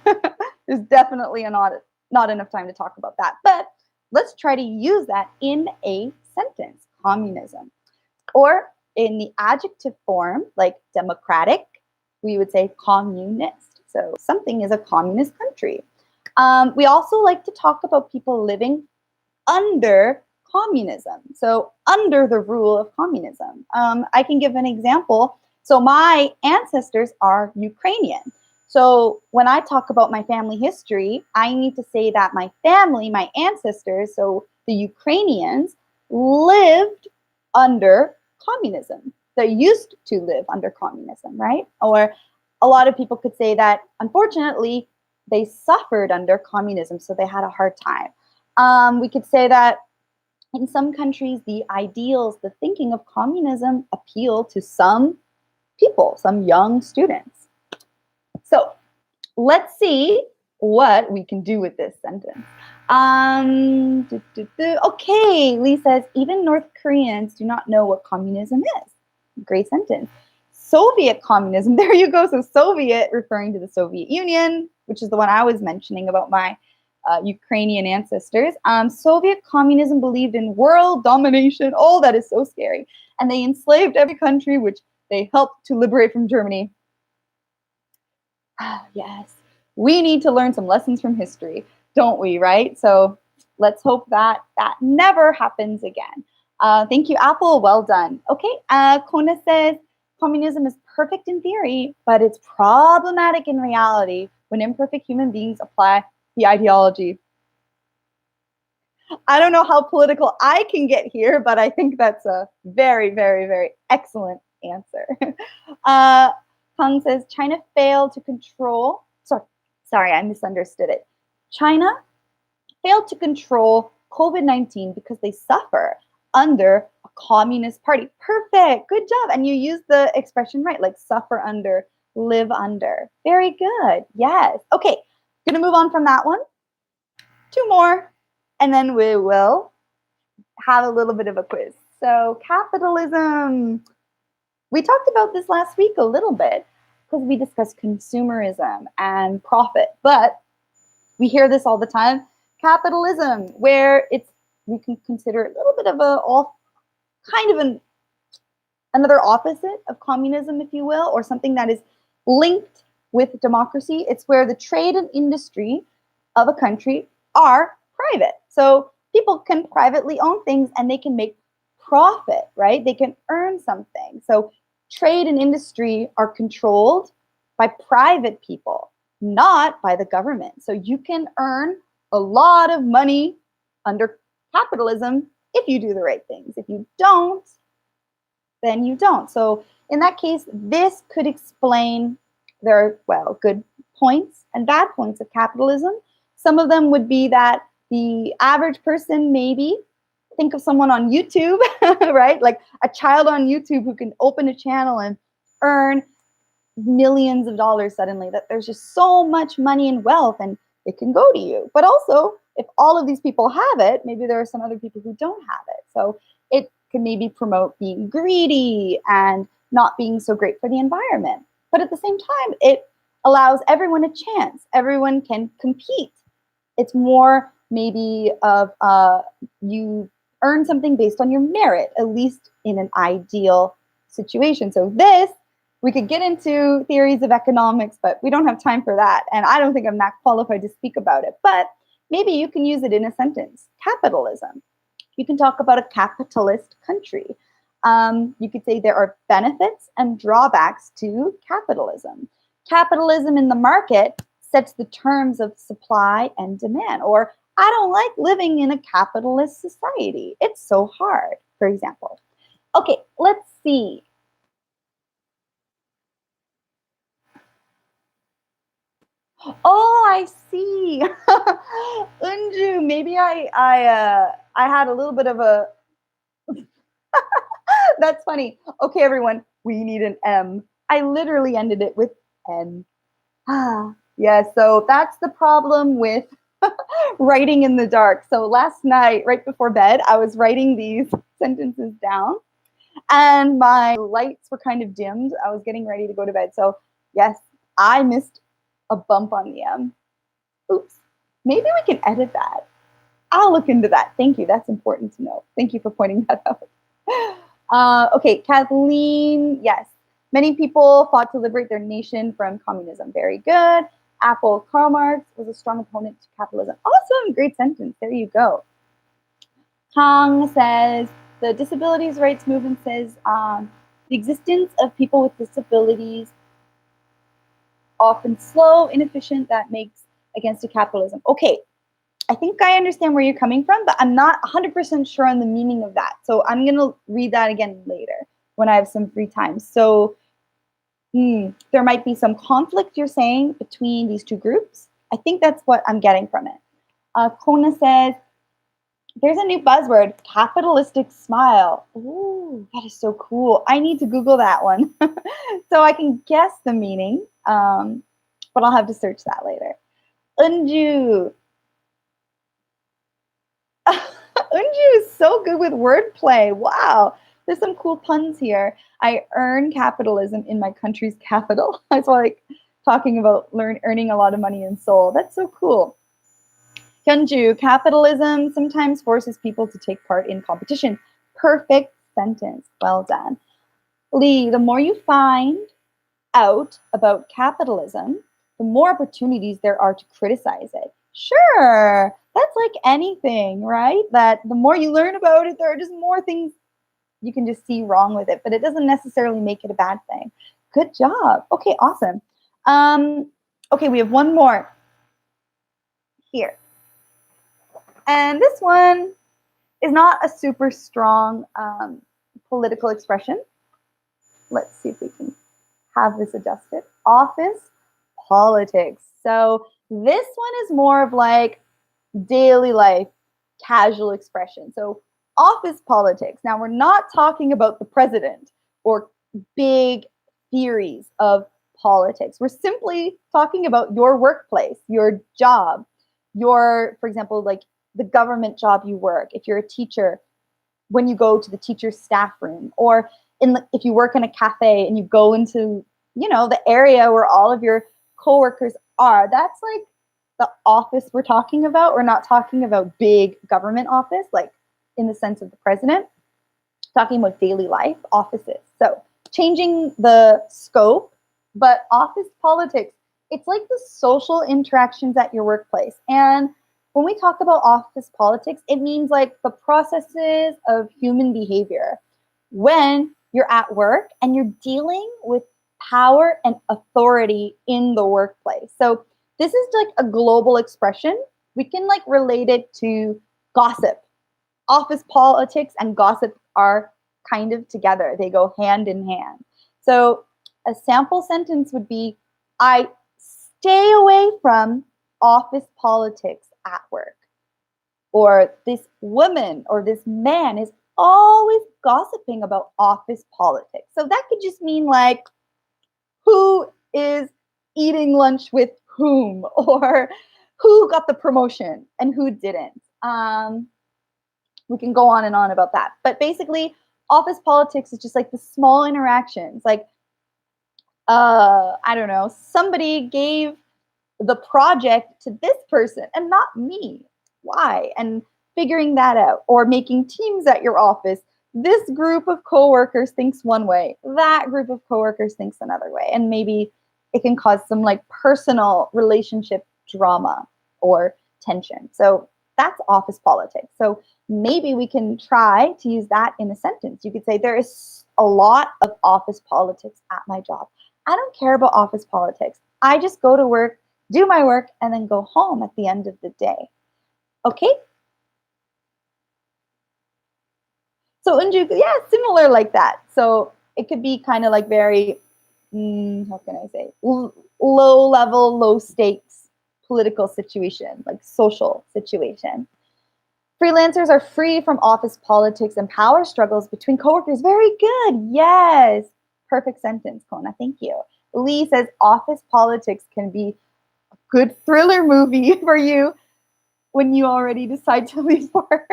There's definitely not enough time to talk about that. But let's try to use that in a sentence, communism. Or in the adjective form, like democratic, we would say communist. So something is a communist country. We also like to talk about people living under communism. So under the rule of communism. I can give an example. So my ancestors are Ukrainian. So when I talk about my family history, I need to say that my family, my ancestors, so the Ukrainians, lived under communism. They used to live under communism, right? Or a lot of people could say that, unfortunately, they suffered under communism, so they had a hard time. We could say that in some countries, the ideals, the thinking of communism appeal to some people, some young students. So let's see what we can do with this sentence. Okay, Lee says, even North Koreans do not know what communism is. Great sentence. Soviet communism, there you go. So Soviet referring to the Soviet Union, which is the one I was mentioning about my Ukrainian ancestors. Soviet communism believed in world domination. Oh, that is so scary. And they enslaved every country, which they helped to liberate from Germany. Yes, we need to learn some lessons from history, don't we, right? So let's hope that that never happens again. Thank you, Apple. Well done. Okay, Kona says, communism is perfect in theory, but it's problematic in reality when imperfect human beings apply the ideology. I don't know how political I can get here, but I think that's a very, very, very excellent answer. Kang says, China failed to control, sorry, I misunderstood it. China failed to control COVID-19 because they suffer under a communist party. Perfect, good job. And you use the expression right, like suffer under, live under. Very good, yes. Okay, gonna move on from that one. Two more, and then we will have a little bit of a quiz. So capitalism. We talked about this last week a little bit because we discussed consumerism and profit, but we hear this all the time. Capitalism, where we can consider it a little bit of another opposite of communism, if you will, or something that is linked with democracy. It's where the trade and industry of a country are private. So people can privately own things and they can make profit, right? They can earn something. So trade and industry are controlled by private people, not by the government. So you can earn a lot of money under capitalism if you do the right things. If you don't, then you don't. So in that case, this could explain there are, good points and bad points of capitalism. Some of them would be that the average person, maybe think of someone on YouTube, right? Like a child on YouTube who can open a channel and earn millions of dollars suddenly, that there's just so much money and wealth and it can go to you. But also, if all of these people have it, maybe there are some other people who don't have it. So it can maybe promote being greedy and not being so great for the environment. But at the same time, it allows everyone a chance. Everyone can compete. It's more maybe of you earn something based on your merit, at least in an ideal situation. So this, we could get into theories of economics, but we don't have time for that. And I don't think I'm that qualified to speak about it. But maybe you can use it in a sentence. Capitalism. You can talk about a capitalist country. You could say there are benefits and drawbacks to capitalism. Capitalism in the market sets the terms of supply and demand. Or I don't like living in a capitalist society. It's so hard, for example. Okay, let's see. Oh, I see. Unju, maybe I had a little bit of a. That's funny. Okay, everyone, we need an M. I literally ended it with N. Ah, Yeah, so that's the problem with writing in the dark. So last night, right before bed, I was writing these sentences down and my lights were kind of dimmed. I was getting ready to go to bed. So, yes, I missed a bump on the M. Oops. Maybe we can edit that. I'll look into that. Thank you. That's important to know. Thank you for pointing that out. Okay, Kathleen, yes. Many people fought to liberate their nation from communism. Very good. Apple, Karl Marx was a strong opponent to capitalism. Awesome, great sentence. There you go. Kang says, the disabilities rights movement says the existence of people with disabilities often slow, inefficient, that makes against a capitalism. Okay, I think I understand where you're coming from, but I'm not 100% sure on the meaning of that. So I'm going to read that again later when I have some free time. So there might be some conflict, you're saying, between these two groups. I think that's what I'm getting from it. Kona says, there's a new buzzword, capitalistic smile. Ooh, that is so cool. I need to Google that one so I can guess the meaning, but I'll have to search that later. Unju. Unju is so good with wordplay. Wow. There's some cool puns here. I earn capitalism in my country's capital. It's like talking about earning a lot of money in Seoul. That's so cool. Hyunju, capitalism sometimes forces people to take part in competition. Perfect sentence. Well done. Lee, the more you find out about capitalism, the more opportunities there are to criticize it. Sure, that's like anything, right? That the more you learn about it, there are just more things you can just see wrong with it, but it doesn't necessarily make it a bad thing. Good job. Okay, awesome. Okay, we have one more here. And this one is not a super strong political expression. Let's see if we can have this adjusted. Office politics. So this one is more of like daily life, casual expression. So office politics. Now we're not talking about the president or big theories of politics. We're simply talking about your workplace, your job, your, for example, like the government job you work. If you're a teacher, when you go to the teacher's staff room, or if you work in a cafe and you go into, the area where all of your coworkers are, that's like the office we're talking about. We're not talking about big government office, like in the sense of the president. Talking about daily life offices. So changing the scope, but office politics, it's like the social interactions at your workplace. And when we talk about office politics, it means like the processes of human behavior when you're at work and you're dealing with power and authority in the workplace. So this is like a global expression. We can like relate it to gossip. Office politics and gossip are kind of together. They go hand in hand. So a sample sentence would be, I stay away from office politics at work. Or this woman or this man is always gossiping about office politics. So that could just mean like, who is eating lunch with whom, or who got the promotion and who didn't. We can go on and on about that. But basically, office politics is just like the small interactions. Like, I don't know, somebody gave the project to this person and not me. Why? And figuring that out, or making teams at your office. This group of coworkers thinks one way, that group of coworkers thinks another way, and maybe it can cause some like personal relationship drama or tension. So that's office politics. So maybe we can try to use that in a sentence. You could say, there is a lot of office politics at my job. I don't care about office politics. I just go to work, do my work, and then go home at the end of the day. Okay? So Unju, yeah, similar like that. So it could be kind of like very, how can I say, low level, low stakes political situation, like social situation. Freelancers are free from office politics and power struggles between coworkers. Very good. Yes. Perfect sentence, Kona. Thank you. Lee says office politics can be good thriller movie for you when you already decide to leave for.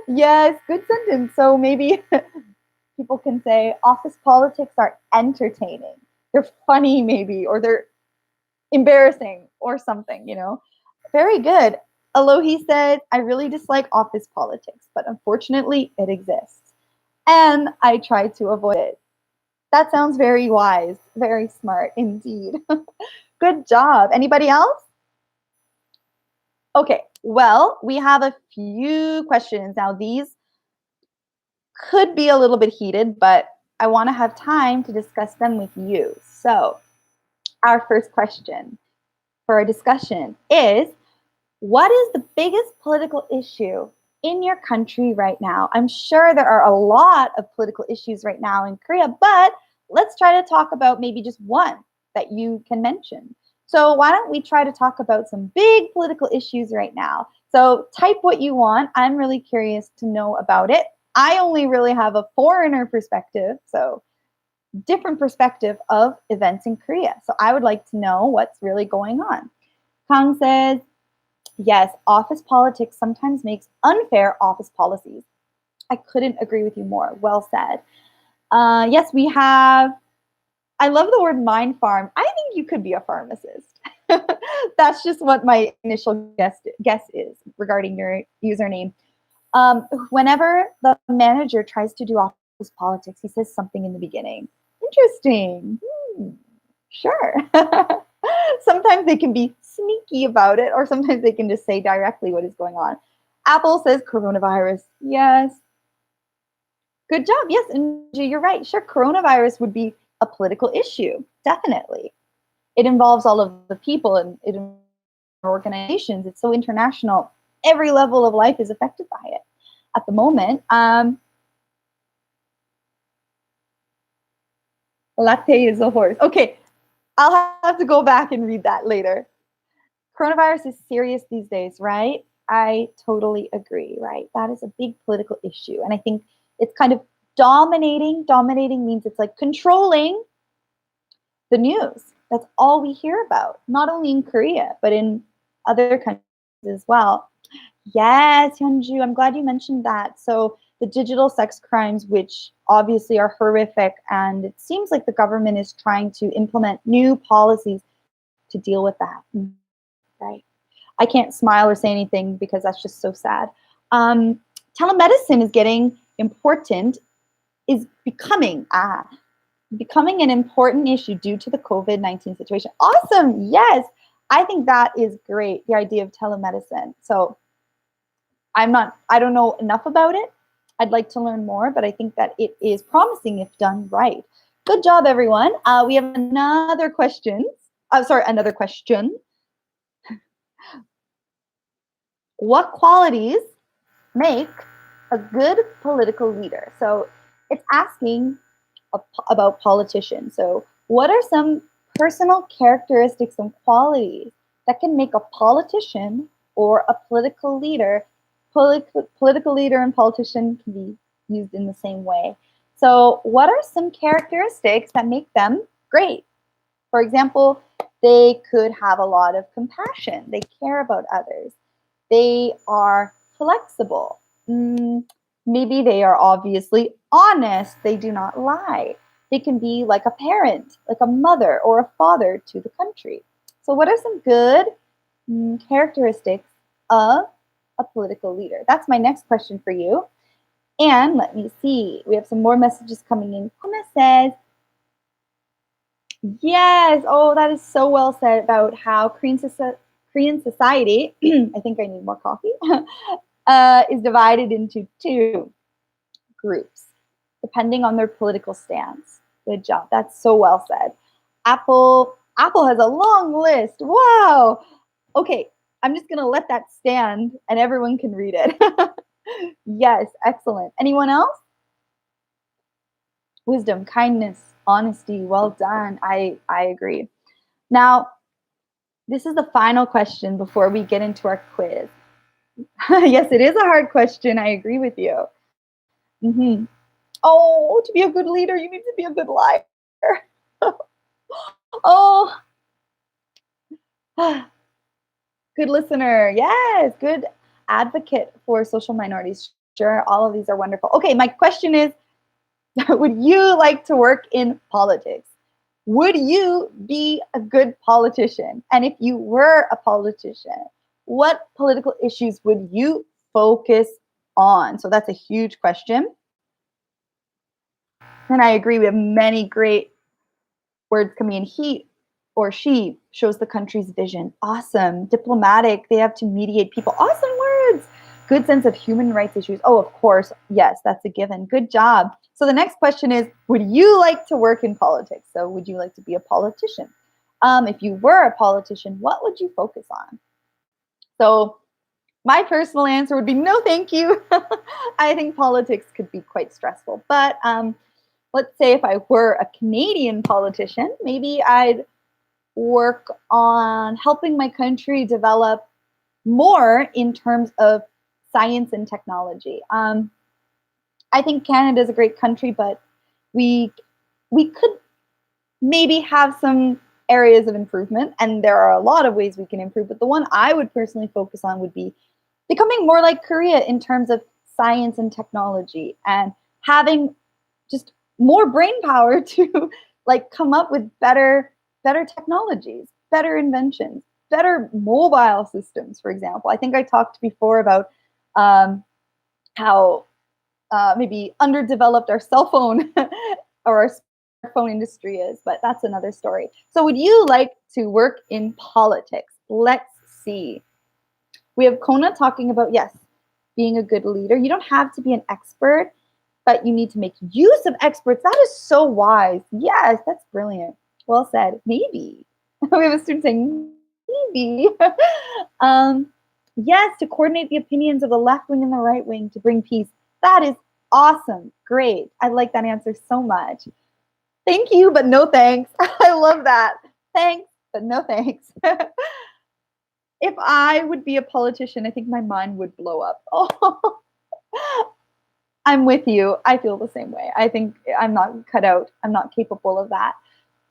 Yes, good sentence. So maybe people can say office politics are entertaining. They're funny, maybe, or they're embarrassing or something. Very good. Alohi said, I really dislike office politics, but unfortunately it exists. And I try to avoid it. That sounds very wise, very smart indeed. Good job. Anybody else? Okay, well, we have a few questions. Now, these could be a little bit heated, but I want to have time to discuss them with you. So, our first question for our discussion is, what is the biggest political issue in your country right now? I'm sure there are a lot of political issues right now in Korea, but let's try to talk about maybe just one that you can mention. So why don't we try to talk about some big political issues right now? So type what you want. I'm really curious to know about it. I only really have a foreigner perspective, so different perspective of events in Korea. So I would like to know what's really going on. Kang says, yes, office politics sometimes makes unfair office policies. I couldn't agree with you more. Well said. Yes, we have. I love the word mind farm. I think you could be a pharmacist. That's just what my initial guess is regarding your username. Whenever the manager tries to do office politics, he says something in the beginning. Interesting. Sure. Sometimes they can be sneaky about it, or sometimes they can just say directly what is going on. Apple says coronavirus. Yes. Good job. Yes, and you're right. Sure, coronavirus would be a political issue. Definitely. It involves all of the people and it involves organizations. It's so international. Every level of life is affected by it at the moment. Latte is a horse. Okay, I'll have to go back and read that later. Coronavirus is serious these days, right? I totally agree, right? That is a big political issue. And I think it's kind of dominating. Dominating means it's like controlling the news. That's all we hear about, not only in Korea, but in other countries as well. Yes, Hyunju, I'm glad you mentioned that. So the digital sex crimes, which obviously are horrific, and it seems like the government is trying to implement new policies to deal with that. Right. I can't smile or say anything because that's just so sad. Telemedicine is getting important, is becoming an important issue due to the COVID-19 situation. Awesome. Yes. I think that is great, the idea of telemedicine. So I don't know enough about it. I'd like to learn more, but I think that it is promising if done right. Good job, everyone. We have another question. Another question. What qualities make a good political leader? So it's asking about politicians. So what are some personal characteristics and qualities that can make a politician or a political leader? Political leader and politician can be used in the same way. So what are some characteristics that make them great? For example, they could have a lot of compassion. They care about others. They are flexible. Maybe they are obviously honest. They do not lie. They can be like a parent, like a mother or a father to the country. So, what are some good characteristics of a political leader? That's my next question for you. And let me see. We have some more messages coming in. Kuna says, yes. Oh, that is so well said about how Korean society, I think I need more coffee, is divided into two groups, depending on their political stance. Good job. That's so well said. Apple has a long list. Wow. Okay, I'm just gonna let that stand and everyone can read it. Yes, excellent. Anyone else? Wisdom, kindness, honesty. Well done. I agree. Now, this is the final question before we get into our quiz. Yes, it is a hard question. I agree with you. Mm-hmm. Oh, to be a good leader, you need to be a good liar. Oh, Good listener. Yes, good advocate for social minorities. Sure, all of these are wonderful. Okay, my question is, would you like to work in politics? Would you be a good politician? And if you were a politician, what political issues would you focus on? So that's a huge question. And I agree, we have many great words coming in. He or she shows the country's vision. Awesome. Diplomatic, they have to mediate people. Awesome words. Good sense of human rights issues. Oh, of course. Yes, that's a given. Good job. So the next question is, would you like to work in politics? So would you like to be a politician? If you were a politician, what would you focus on? So my personal answer would be no, thank you. I think politics could be quite stressful. But let's say if I were a Canadian politician, maybe I'd work on helping my country develop more in terms of science and technology. I think Canada is a great country, but we could maybe have some areas of improvement, and there are a lot of ways we can improve. But the one I would personally focus on would be becoming more like Korea in terms of science and technology, and having just more brain power to like come up with better technologies, better inventions, better mobile systems, for example. I think I talked before about how maybe underdeveloped our cell phone or our smartphone industry is, but that's another story. So would you like to work in politics? Let's see. We have Kona talking about, yes, being a good leader. You don't have to be an expert, but you need to make use of experts. That is so wise. Yes, that's brilliant. Well said. Maybe. We have a student saying, maybe. Yes, to coordinate the opinions of the left wing and the right wing to bring peace. That is awesome. Great. I like that answer so much. Thank you, but no thanks. I love that. Thanks, but no thanks. If I would be a politician, I think my mind would blow up. Oh, I'm with you. I feel the same way. I think I'm not cut out. I'm not capable of that.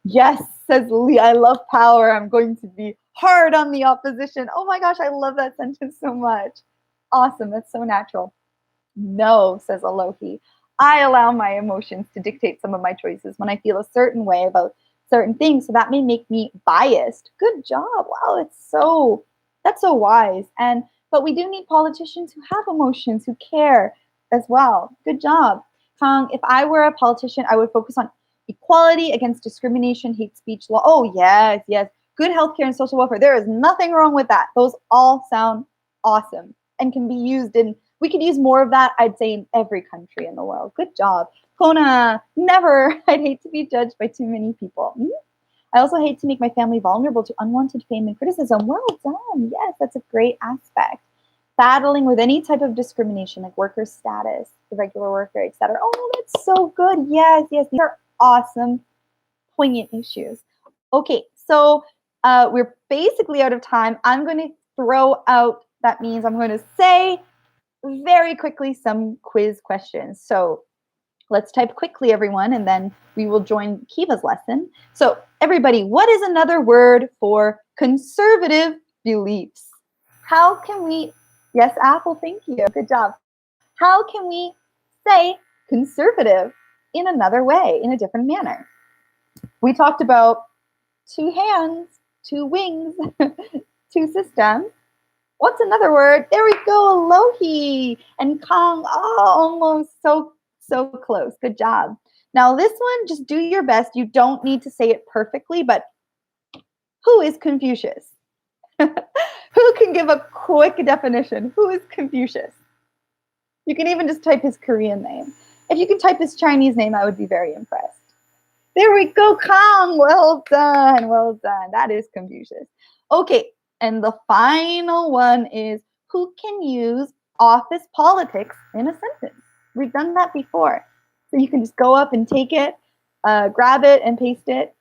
Yes, says Lee, I love power. I'm going to be hard on the opposition. Oh my gosh, I love that sentence so much. Awesome. That's so natural. No, says Alohi. I allow my emotions to dictate some of my choices when I feel a certain way about certain things. So that may make me biased. Good job. Wow, that's so wise. But we do need politicians who have emotions, who care as well. Good job. Kang, if I were a politician, I would focus on equality against discrimination, hate speech law. Oh, yes, yes. Good healthcare and social welfare. There is nothing wrong with that. Those all sound awesome and can be used in, we could use more of that, I'd say, in every country in the world. Good job. Kona, never. I'd hate to be judged by too many people. I also hate to make my family vulnerable to unwanted fame and criticism. Well done. Yes, that's a great aspect. Battling with any type of discrimination, like worker status, irregular worker, etc. Oh, that's so good. Yes, yes, these are awesome, poignant issues. Okay, so we're basically out of time. I'm going to throw out, that means I'm going to say very quickly some quiz questions. So let's type quickly, everyone, and then we will join Kiva's lesson. So everybody, what is another word for conservative beliefs? How can we, yes, Apple, thank you, good job. How can we say conservative in another way, in a different manner? We talked about two hands, two wings, two systems. What's another word? There we go, Alohi and Kong. Oh, almost so close. Good job. Now this one, just do your best. You don't need to say it perfectly, but who is Confucius? Who can give a quick definition? Who is Confucius? You can even just type his Korean name. If you can type his Chinese name, I would be very impressed. There we go, Kong. Well done. Well done. That is Confucius. Okay, and the final one is, who can use office politics in a sentence? We've done that before. So you can just go up and take it, grab it and paste it,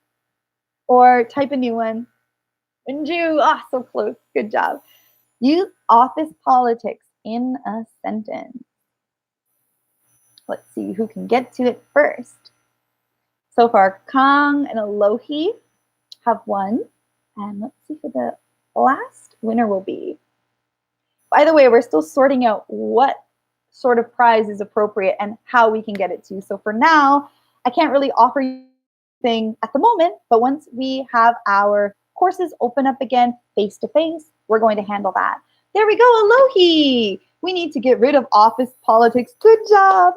or type a new one. And so close. Good job. Use office politics in a sentence. Let's see who can get to it first. So far, Kang and Alohi have won. And let's see for the last winner will be. By the way, we're still sorting out what sort of prize is appropriate and how we can get it to you. So for now, I can't really offer you anything at the moment, but once we have our courses open up again face to face, we're going to handle that. There we go, Alohi. We need to get rid of office politics. Good job.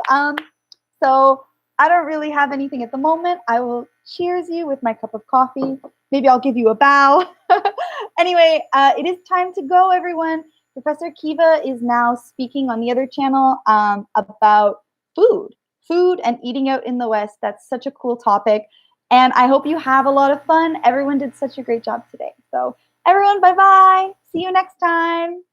So I don't really have anything at the moment. I will cheers you with my cup of coffee. Maybe I'll give you a bow. Anyway, it is time to go, everyone. Professor Kiva is now speaking on the other channel about food and eating out in the West. That's such a cool topic. And I hope you have a lot of fun. Everyone did such a great job today. So everyone, bye-bye. See you next time.